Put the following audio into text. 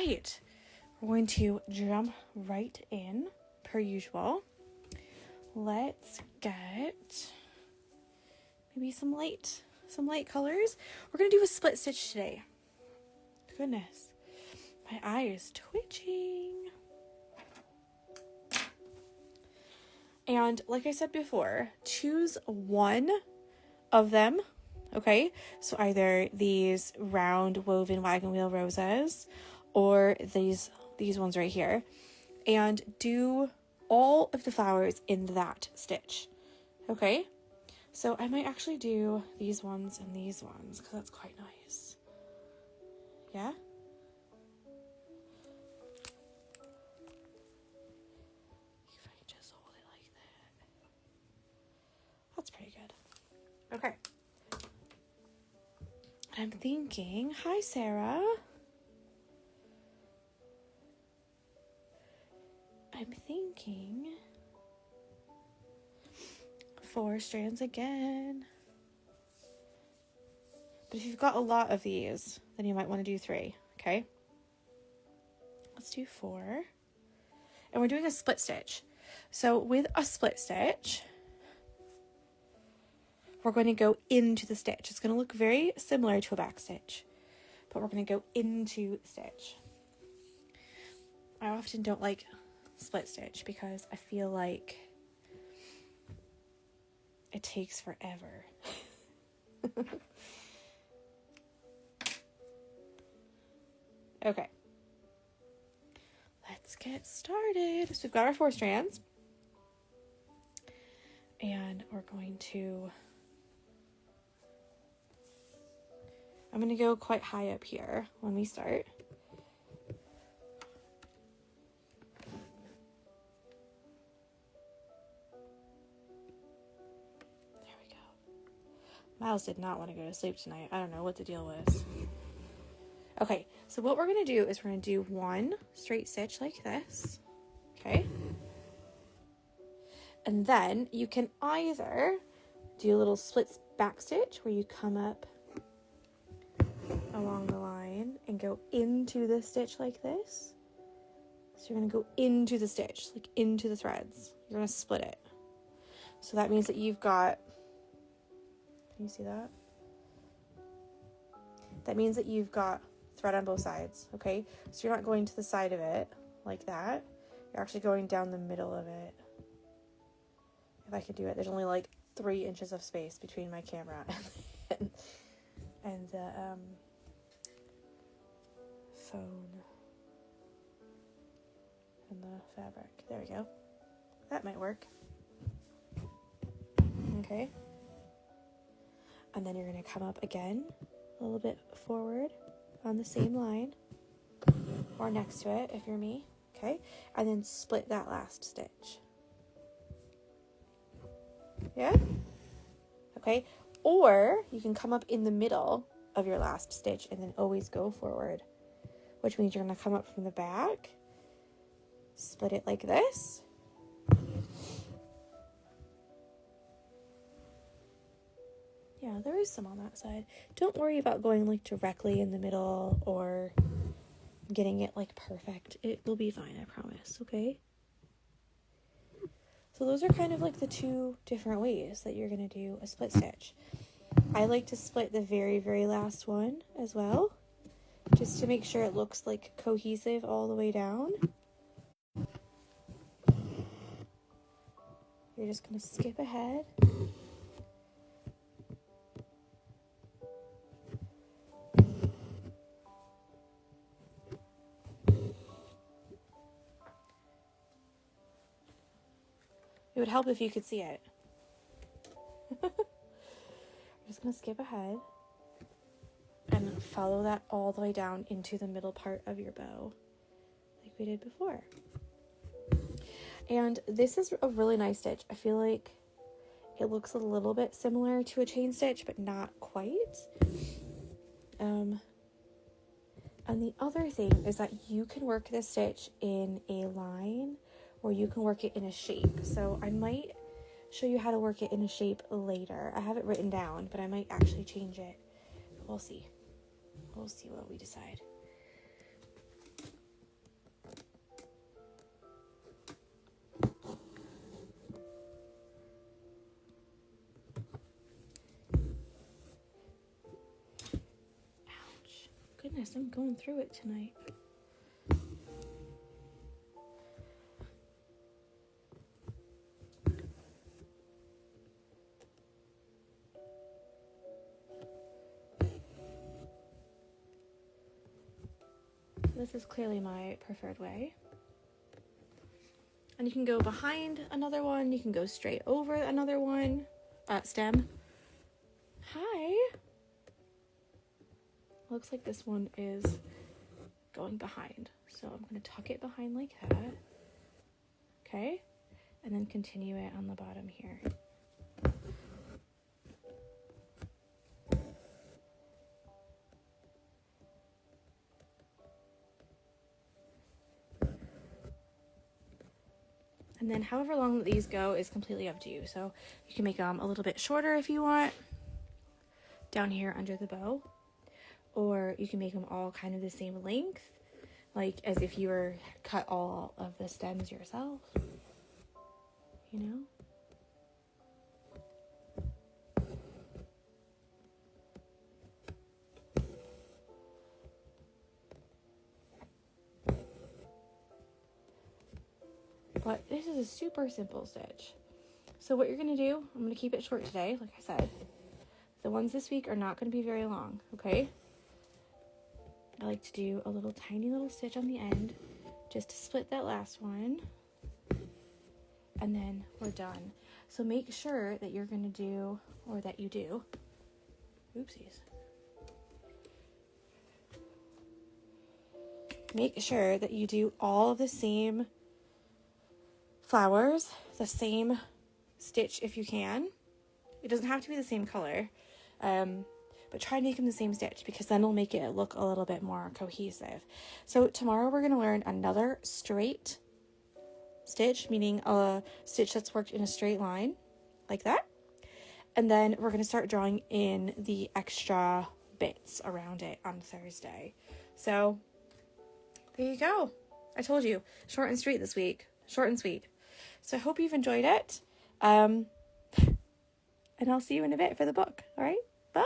right, we're going to jump right in per usual. Let's get maybe some light colors. We're going to do a split stitch today. Goodness, my eye is twitching. And like I said before, choose one of them, okay? So either these round woven wagon wheel roses or these ones right here. And do all of the flowers in that stitch, okay? So I might actually do these ones and these ones because that's quite nice. Yeah? If I just hold it like that. That's pretty good. Okay. I'm thinking, hi Sarah. I'm thinking 4 strands again. But if you've got a lot of these, then you might want to do 3, okay? Let's do 4. And we're doing a split stitch. So with a split stitch, we're going to go into the stitch. It's going to look very similar to a back stitch, but we're going to go into the stitch. I often don't like split stitch because I feel like it takes forever. Okay. Let's get started. So we've got our 4 strands. And we're going to... I'm going to go quite high up here when we start. There we go. Miles did not want to go to sleep tonight. I don't know what the deal was. Okay, so what we're going to do is we're going to do 1 straight stitch like this. Okay? And then you can either do a little split back stitch where you come up along the line and go into the stitch like this. So you're going to go into the stitch, like into the threads. You're going to split it. So that means that you've got, can you see that? That means that you've got thread on both sides, okay? So you're not going to the side of it like that. You're actually going down the middle of it. If I could do it. There's only like 3 inches of space between my camera and the phone and the fabric. There we go. That might work. Okay. And then you're going to come up again a little bit forward on the same line or next to it if you're me. Okay. And then split that last stitch. Yeah? Okay. Or you can come up in the middle of your last stitch and then always go forward, which means you're going to come up from the back, split it like this. Yeah, there is some on that side. Don't worry about going like directly in the middle or getting it like perfect. It will be fine, I promise, okay? So those are kind of like the 2 different ways that you're going to do a split stitch. I like to split the very, very last one as well, just to make sure it looks like cohesive all the way down. You're just going to skip ahead. It would help if you could see it. I'm just going to skip ahead and follow that all the way down into the middle part of your bow like we did before. And this is a really nice stitch. I feel like it looks a little bit similar to a chain stitch, but not quite. And the other thing is that you can work this stitch in a line or you can work it in a shape. So I might show you how to work it in a shape later. I have it written down, but I might actually change it. We'll see. We'll see what we decide. goodness, I'm going through it tonight. This is clearly my preferred way. And you can go behind another one. You can go straight over another one. Stem. Hi. Looks like this one is going behind. So I'm going to tuck it behind like that. Okay. And then continue it on the bottom here. And then however long these go is completely up to you. So you can make them a little bit shorter if you want, down here under the bow. Or you can make them all kind of the same length, like as if you were cut all of the stems yourself, you know? But this is a super simple stitch. So what you're going to do, I'm going to keep it short today, like I said. The ones this week are not going to be very long, okay? I like to do a little tiny little stitch on the end just to split that last one. And then we're done. So make sure that you're going to do, or that you do, oopsies. Make sure that you do all of the same flowers, the same stitch if you can. It doesn't have to be the same color, but try to make them the same stitch because then it'll make it look a little bit more cohesive. So tomorrow we're going to learn another straight stitch, meaning a stitch that's worked in a straight line like that. And then we're going to start drawing in the extra bits around it on Thursday. So there you go. I told you, short and sweet this week. Short and sweet. So I hope you've enjoyed it. And I'll see you in a bit for the book. All right. Bye.